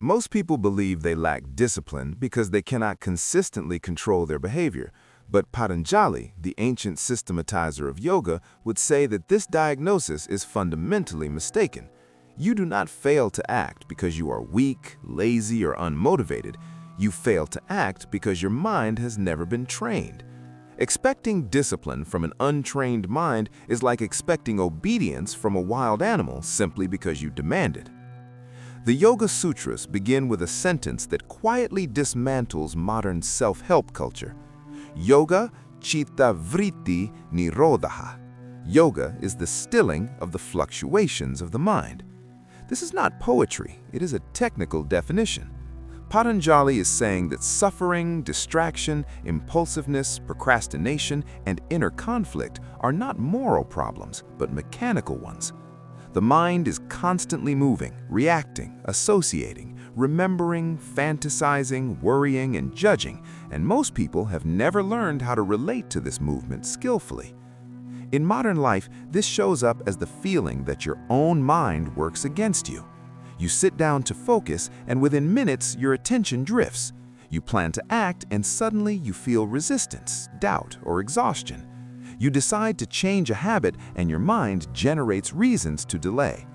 Most people believe they lack discipline because they cannot consistently control their behavior. But Patanjali, the ancient systematizer of yoga, would say that this diagnosis is fundamentally mistaken. You do not fail to act because you are weak, lazy, or unmotivated. You fail to act because your mind has never been trained. Expecting discipline from an untrained mind is like expecting obedience from a wild animal simply because you demand it. The Yoga Sutras begin with a sentence that quietly dismantles modern self-help culture. Yoga chitta vritti nirodha. Yoga is the stilling of the fluctuations of the mind. This is not poetry, it is a technical definition. Patanjali is saying that suffering, distraction, impulsiveness, procrastination, and inner conflict are not moral problems, but mechanical ones. The mind is constantly moving, reacting, associating, remembering, fantasizing, worrying, and judging, and most people have never learned how to relate to this movement skillfully. In modern life, this shows up as the feeling that your own mind works against you. You sit down to focus, and within minutes, your attention drifts. You plan to act, and suddenly you feel resistance, doubt, or exhaustion. You decide to change a habit, and your mind generates reasons to delay.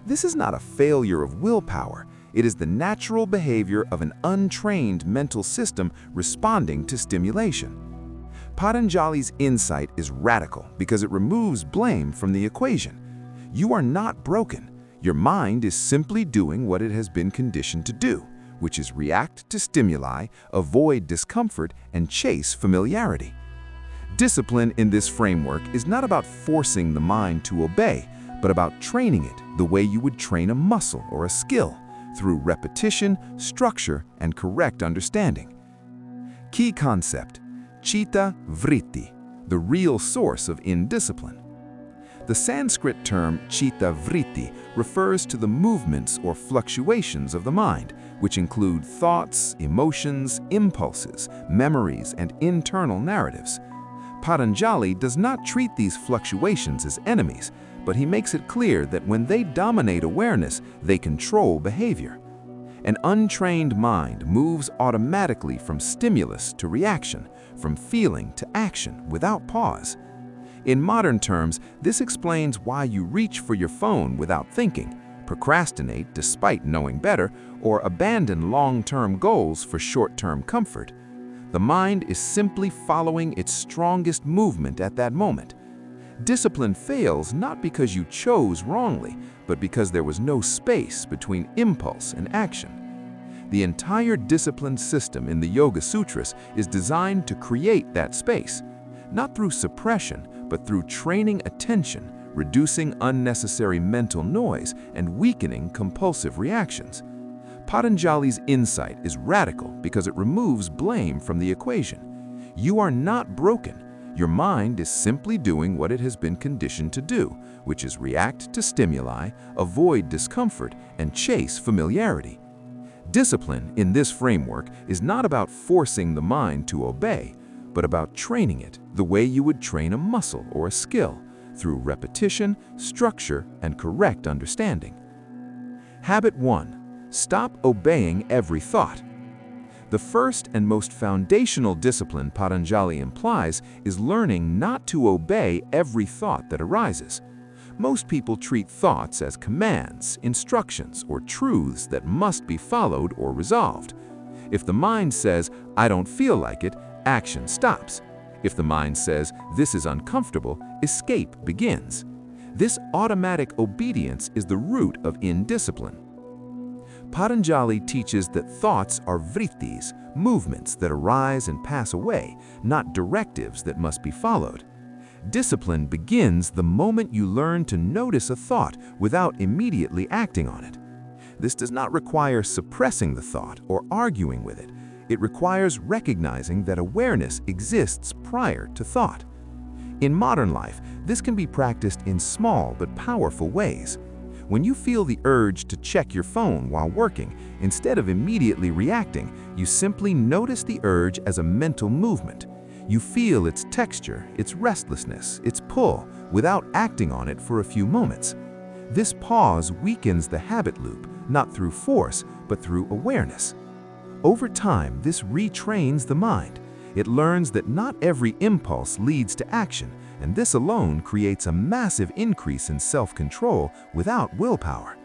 This is not a failure of willpower. It is the natural behavior of an untrained mental system responding to stimulation. Patanjali's insight is radical because it removes blame from the equation. You are not broken. Your mind is simply doing what it has been conditioned to do, which is react to stimuli, avoid discomfort, and chase familiarity. Discipline in this framework is not about forcing the mind to obey, but about training it the way you would train a muscle or a skill, through repetition, structure, and correct understanding. Key concept: chitta vritti, the real source of indiscipline. The Sanskrit term chitta vritti refers to the movements or fluctuations of the mind, which include thoughts, emotions, impulses, memories, and internal narratives. Patanjali does not treat these fluctuations as enemies, but he makes it clear that when they dominate awareness, they control behavior. An untrained mind moves automatically from stimulus to reaction, from feeling to action without pause. In modern terms, this explains why you reach for your phone without thinking, procrastinate despite knowing better, or abandon long-term goals for short-term comfort. The mind is simply following its strongest movement at that moment. Discipline fails not because you chose wrongly, but because there was no space between impulse and action. The entire discipline system in the Yoga Sutras is designed to create that space, not through suppression, but through training attention, reducing unnecessary mental noise, and weakening compulsive reactions. Patanjali's insight is radical because it removes blame from the equation. You are not broken. Your mind is simply doing what it has been conditioned to do, which is react to stimuli, avoid discomfort, and chase familiarity. Discipline in this framework is not about forcing the mind to obey, but about training it the way you would train a muscle or a skill, through repetition, structure, and correct understanding. Habit 1. Stop obeying every thought. The first and most foundational discipline Patanjali implies is learning not to obey every thought that arises. Most people treat thoughts as commands, instructions, or truths that must be followed or resolved. If the mind says, "I don't feel like it," action stops. If the mind says, "This is uncomfortable," escape begins. This automatic obedience is the root of indiscipline. Patanjali teaches that thoughts are vrittis, movements that arise and pass away, not directives that must be followed. Discipline begins the moment you learn to notice a thought without immediately acting on it. This does not require suppressing the thought or arguing with it. It requires recognizing that awareness exists prior to thought. In modern life, this can be practiced in small but powerful ways. When you feel the urge to check your phone while working, instead of immediately reacting, you simply notice the urge as a mental movement. You feel its texture, its restlessness, its pull, without acting on it for a few moments. This pause weakens the habit loop, not through force, but through awareness. Over time, this retrains the mind. It learns that not every impulse leads to action, and this alone creates a massive increase in self-control without willpower.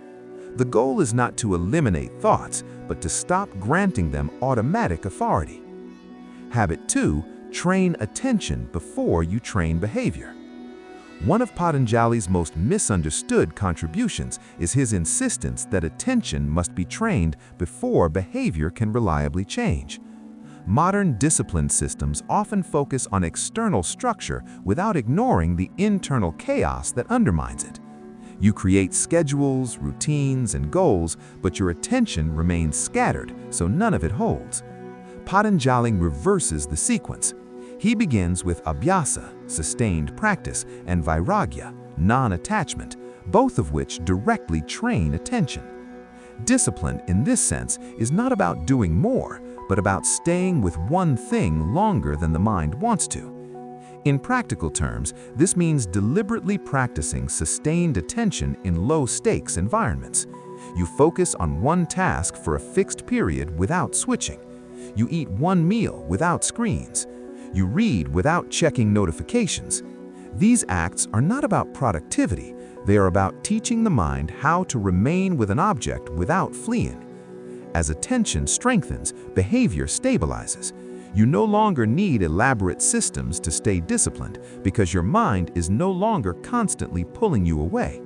The goal is not to eliminate thoughts, but to stop granting them automatic authority. Habit 2, train attention before you train behavior. One of Patanjali's most misunderstood contributions is his insistence that attention must be trained before behavior can reliably change. Modern discipline systems often focus on external structure without ignoring the internal chaos that undermines it. You create schedules, routines, and goals, but your attention remains scattered, so none of it holds. Patanjali reverses the sequence. He begins with abhyasa, sustained practice, and vairagya, non-attachment, both of which directly train attention. Discipline, in this sense, is not about doing more, but about staying with one thing longer than the mind wants to. In practical terms, this means deliberately practicing sustained attention in low-stakes environments. You focus on one task for a fixed period without switching. You eat one meal without screens. You read without checking notifications. These acts are not about productivity. They are about teaching the mind how to remain with an object without fleeing. As attention strengthens, behavior stabilizes. You no longer need elaborate systems to stay disciplined because your mind is no longer constantly pulling you away.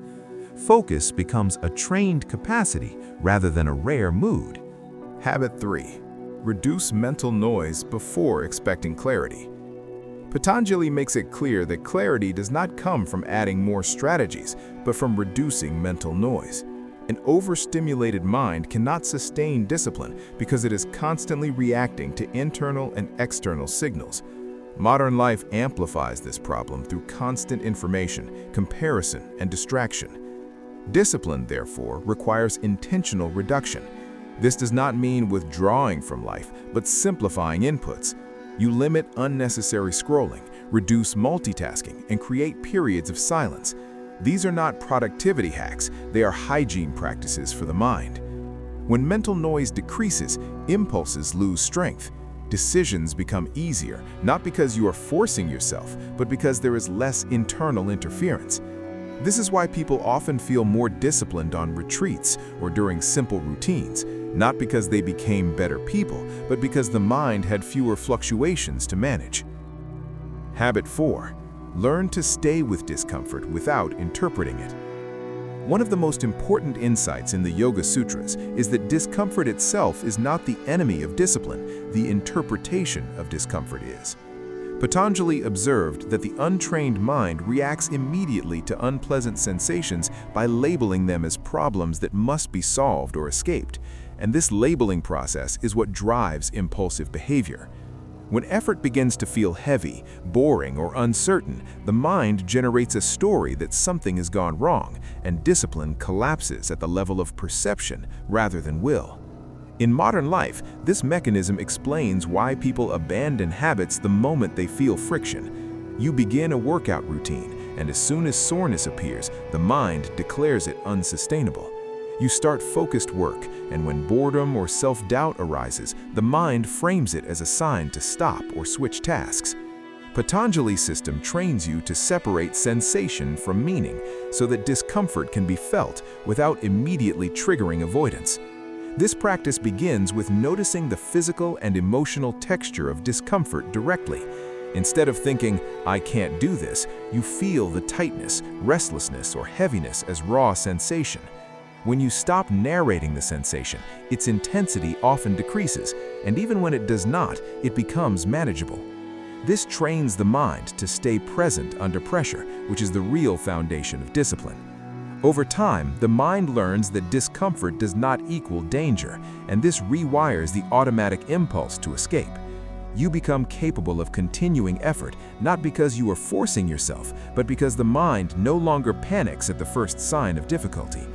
Focus becomes a trained capacity rather than a rare mood. Habit 3. Reduce mental noise before expecting clarity. Patanjali makes it clear that clarity does not come from adding more strategies, but from reducing mental noise. An overstimulated mind cannot sustain discipline because it is constantly reacting to internal and external signals. Modern life amplifies this problem through constant information, comparison, and distraction. Discipline, therefore, requires intentional reduction. This does not mean withdrawing from life, but simplifying inputs. You limit unnecessary scrolling, reduce multitasking, and create periods of silence. These are not productivity hacks, they are hygiene practices for the mind. When mental noise decreases, impulses lose strength. Decisions become easier, not because you are forcing yourself, but because there is less internal interference. This is why people often feel more disciplined on retreats or during simple routines, not because they became better people, but because the mind had fewer fluctuations to manage. Habit 4. Learn to stay with discomfort without interpreting it. One of the most important insights in the Yoga Sutras is that discomfort itself is not the enemy of discipline, the interpretation of discomfort is. Patanjali observed that the untrained mind reacts immediately to unpleasant sensations by labeling them as problems that must be solved or escaped, and this labeling process is what drives impulsive behavior. When effort begins to feel heavy, boring, or uncertain, the mind generates a story that something has gone wrong, and discipline collapses at the level of perception rather than will. In modern life, this mechanism explains why people abandon habits the moment they feel friction. You begin a workout routine, and as soon as soreness appears, the mind declares it unsustainable. You start focused work, and when boredom or self-doubt arises, the mind frames it as a sign to stop or switch tasks. Patanjali's system trains you to separate sensation from meaning so that discomfort can be felt without immediately triggering avoidance. This practice begins with noticing the physical and emotional texture of discomfort directly. Instead of thinking, "I can't do this," you feel the tightness, restlessness, or heaviness as raw sensation. When you stop narrating the sensation, its intensity often decreases, and even when it does not, it becomes manageable. This trains the mind to stay present under pressure, which is the real foundation of discipline. Over time, the mind learns that discomfort does not equal danger, and this rewires the automatic impulse to escape. You become capable of continuing effort, not because you are forcing yourself, but because the mind no longer panics at the first sign of difficulty.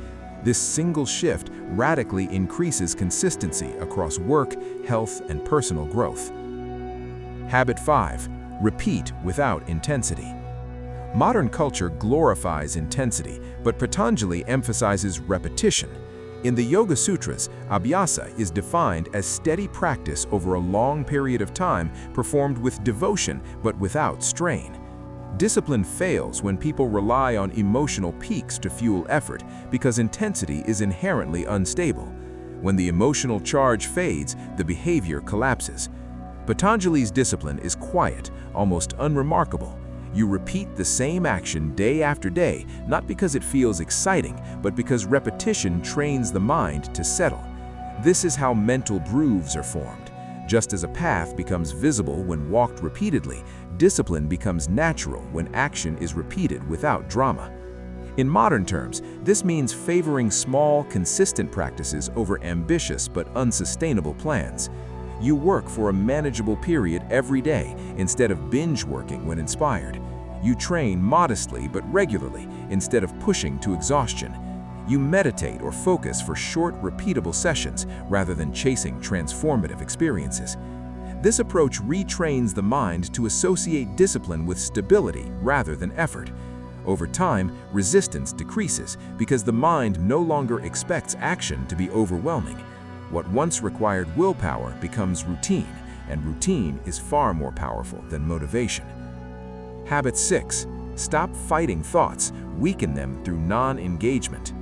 This single shift radically increases consistency across work, health, and personal growth. Habit 5. Repeat without intensity. Modern culture glorifies intensity, but Patanjali emphasizes repetition. In the Yoga Sutras, abhyasa is defined as steady practice over a long period of time performed with devotion but without strain. Discipline fails when people rely on emotional peaks to fuel effort because intensity is inherently unstable. When the emotional charge fades, the behavior collapses. Patanjali's discipline is quiet, almost unremarkable. You repeat the same action day after day, not because it feels exciting, but because repetition trains the mind to settle. This is how mental grooves are formed. Just as a path becomes visible when walked repeatedly, discipline becomes natural when action is repeated without drama. In modern terms, this means favoring small, consistent practices over ambitious but unsustainable plans. You work for a manageable period every day instead of binge working when inspired. You train modestly but regularly instead of pushing to exhaustion. You meditate or focus for short, repeatable sessions rather than chasing transformative experiences. This approach retrains the mind to associate discipline with stability rather than effort. Over time, resistance decreases because the mind no longer expects action to be overwhelming. What once required willpower becomes routine, and routine is far more powerful than motivation. Habit 6. Stop fighting thoughts, weaken them through non-engagement.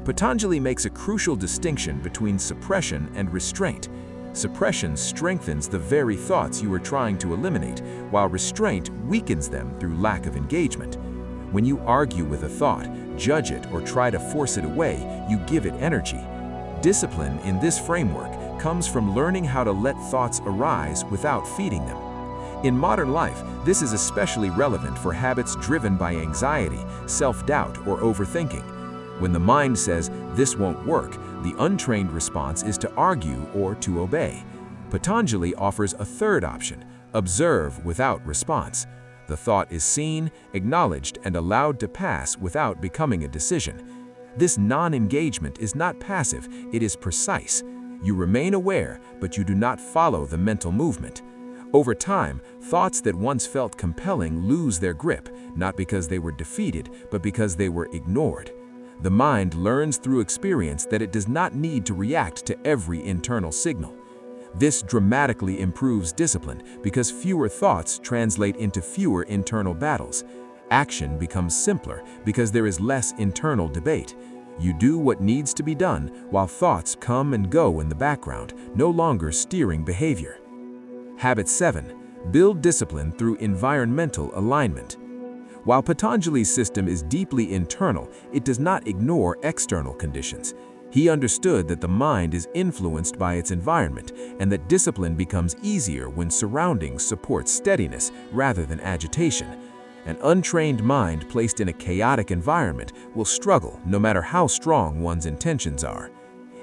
Patanjali makes a crucial distinction between suppression and restraint. Suppression strengthens the very thoughts you are trying to eliminate, while restraint weakens them through lack of engagement. When you argue with a thought, judge it, or try to force it away, you give it energy. Discipline in this framework comes from learning how to let thoughts arise without feeding them. In modern life, this is especially relevant for habits driven by anxiety, self-doubt, or overthinking. When the mind says, "This won't work," the untrained response is to argue or to obey. Patanjali offers a third option: observe without response. The thought is seen, acknowledged, and allowed to pass without becoming a decision. This non-engagement is not passive, it is precise. You remain aware, but you do not follow the mental movement. Over time, thoughts that once felt compelling lose their grip, not because they were defeated, but because they were ignored. The mind learns through experience that it does not need to react to every internal signal. This dramatically improves discipline because fewer thoughts translate into fewer internal battles. Action becomes simpler because there is less internal debate. You do what needs to be done while thoughts come and go in the background, no longer steering behavior. Habit 7. Build discipline through environmental alignment. While Patanjali's system is deeply internal, it does not ignore external conditions. He understood that the mind is influenced by its environment and that discipline becomes easier when surroundings support steadiness rather than agitation. An untrained mind placed in a chaotic environment will struggle no matter how strong one's intentions are.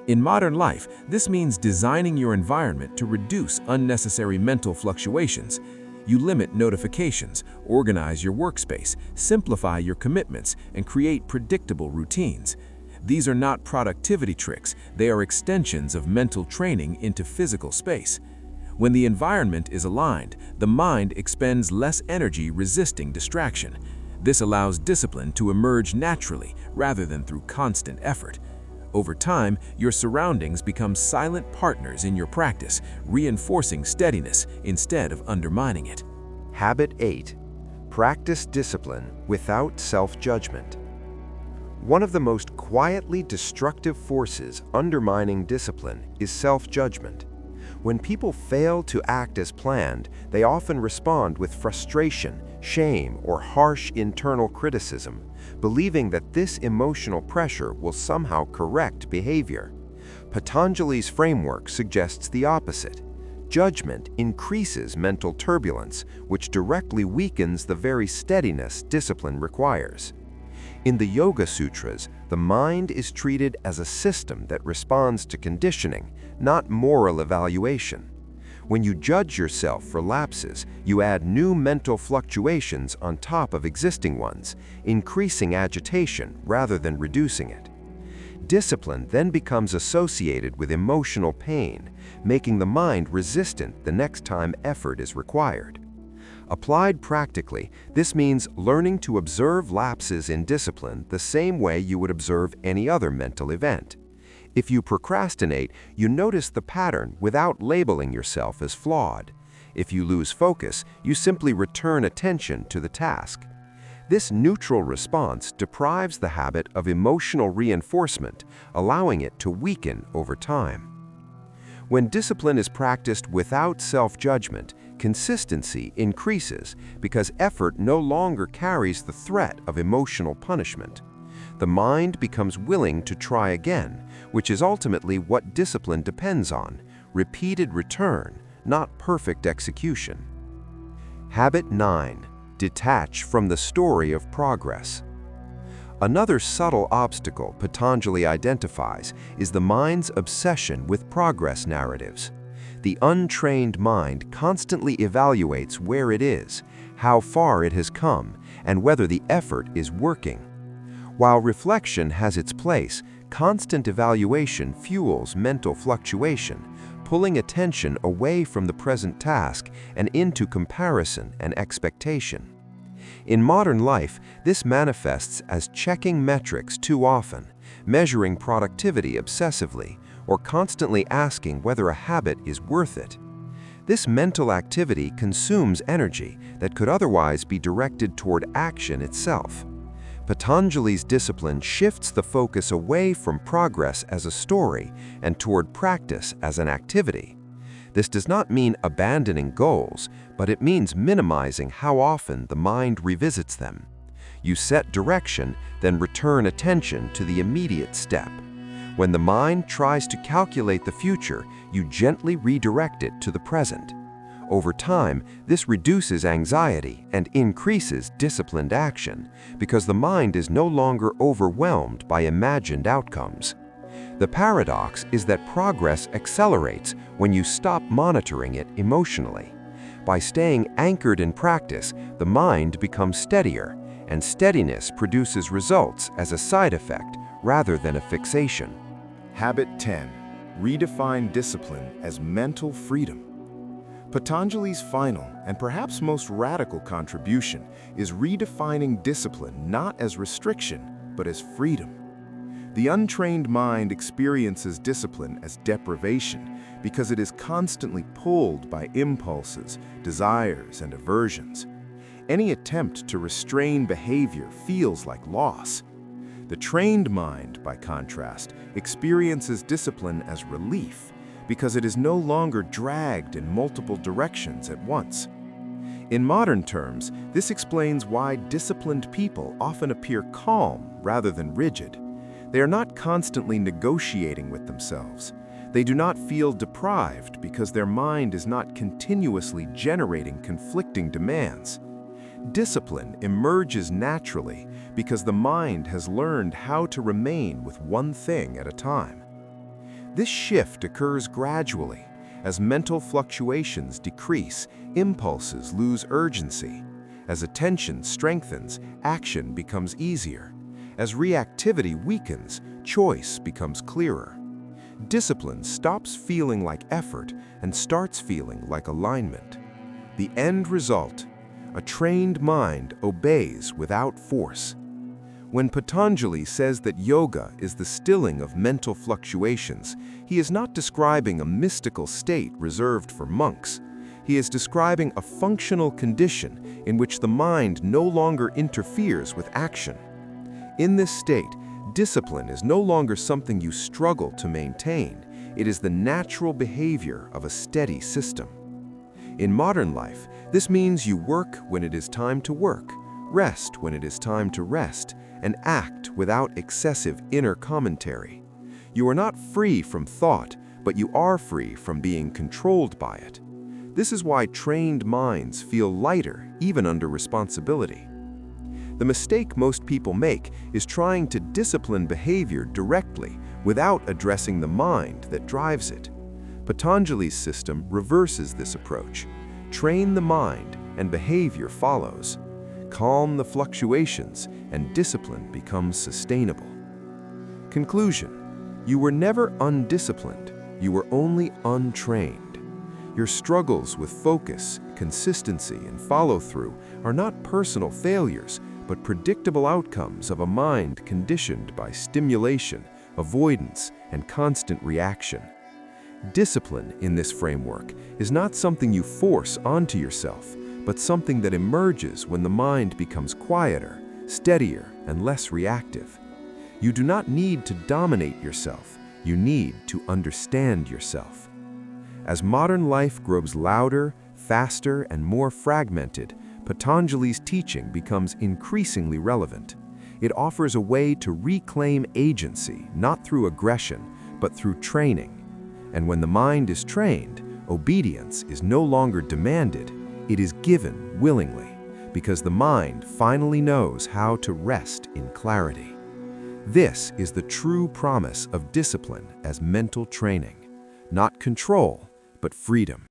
In modern life, this means designing your environment to reduce unnecessary mental fluctuations. You limit notifications, organize your workspace, simplify your commitments, and create predictable routines. These are not productivity tricks, they are extensions of mental training into physical space. When the environment is aligned, the mind expends less energy resisting distraction. This allows discipline to emerge naturally rather than through constant effort. Over time, your surroundings become silent partners in your practice, reinforcing steadiness instead of undermining it. Habit 8. Practice discipline without self-judgment. One of the most quietly destructive forces undermining discipline is self-judgment. When people fail to act as planned, they often respond with frustration, shame, or harsh internal criticism, believing that this emotional pressure will somehow correct behavior. Patanjali's framework suggests the opposite. Judgment increases mental turbulence, which directly weakens the very steadiness discipline requires. In the Yoga Sutras, the mind is treated as a system that responds to conditioning, not moral evaluation. When you judge yourself for lapses, you add new mental fluctuations on top of existing ones, increasing agitation rather than reducing it. Discipline then becomes associated with emotional pain, making the mind resistant the next time effort is required. Applied practically, this means learning to observe lapses in discipline the same way you would observe any other mental event. If you procrastinate, you notice the pattern without labeling yourself as flawed. If you lose focus, you simply return attention to the task. This neutral response deprives the habit of emotional reinforcement, allowing it to weaken over time. When discipline is practiced without self-judgment, consistency increases because effort no longer carries the threat of emotional punishment. The mind becomes willing to try again, which is ultimately what discipline depends on: repeated return, not perfect execution. Habit 9. Detach from the story of progress. Another subtle obstacle Patanjali identifies is the mind's obsession with progress narratives. The untrained mind constantly evaluates where it is, how far it has come, and whether the effort is working. While reflection has its place, constant evaluation fuels mental fluctuation, pulling attention away from the present task and into comparison and expectation. In modern life, this manifests as checking metrics too often, measuring productivity obsessively, or constantly asking whether a habit is worth it. This mental activity consumes energy that could otherwise be directed toward action itself. Patanjali's discipline shifts the focus away from progress as a story and toward practice as an activity. This does not mean abandoning goals, but it means minimizing how often the mind revisits them. You set direction, then return attention to the immediate step. When the mind tries to calculate the future, you gently redirect it to the present. Over time, this reduces anxiety and increases disciplined action because the mind is no longer overwhelmed by imagined outcomes. The paradox is that progress accelerates when you stop monitoring it emotionally. By staying anchored in practice, the mind becomes steadier, and steadiness produces results as a side effect rather than a fixation. Habit 10. Redefine discipline as mental freedom. Patanjali's final and perhaps most radical contribution is redefining discipline not as restriction, but as freedom. The untrained mind experiences discipline as deprivation because it is constantly pulled by impulses, desires, and aversions. Any attempt to restrain behavior feels like loss. The trained mind, by contrast, experiences discipline as relief because it is no longer dragged in multiple directions at once. In modern terms, this explains why disciplined people often appear calm rather than rigid. They are not constantly negotiating with themselves. They do not feel deprived because their mind is not continuously generating conflicting demands. Discipline emerges naturally because the mind has learned how to remain with one thing at a time. This shift occurs gradually. As mental fluctuations decrease, impulses lose urgency. As attention strengthens, action becomes easier. As reactivity weakens, choice becomes clearer. Discipline stops feeling like effort and starts feeling like alignment. The end result: a trained mind obeys without force. When Patanjali says that yoga is the stilling of mental fluctuations, he is not describing a mystical state reserved for monks. He is describing a functional condition in which the mind no longer interferes with action. In this state, discipline is no longer something you struggle to maintain. It is the natural behavior of a steady system. In modern life, this means you work when it is time to work, rest when it is time to rest, and act without excessive inner commentary. You are not free from thought, but you are free from being controlled by it. This is why trained minds feel lighter even under responsibility. The mistake most people make is trying to discipline behavior directly without addressing the mind that drives it. Patanjali's system reverses this approach. Train the mind and behavior follows. Calm the fluctuations and discipline becomes sustainable. Conclusion: you were never undisciplined, you were only untrained. Your struggles with focus, consistency, and follow-through are not personal failures, but predictable outcomes of a mind conditioned by stimulation, avoidance, and constant reaction. Discipline in this framework is not something you force onto yourself, but something that emerges when the mind becomes quieter, steadier, and less reactive. You do not need to dominate yourself, you need to understand yourself. As modern life grows louder, faster, and more fragmented, Patanjali's teaching becomes increasingly relevant. It offers a way to reclaim agency, not through aggression, but through training. And when the mind is trained, obedience is no longer demanded, it is given willingly, because the mind finally knows how to rest in clarity. This is the true promise of discipline as mental training, not control, but freedom.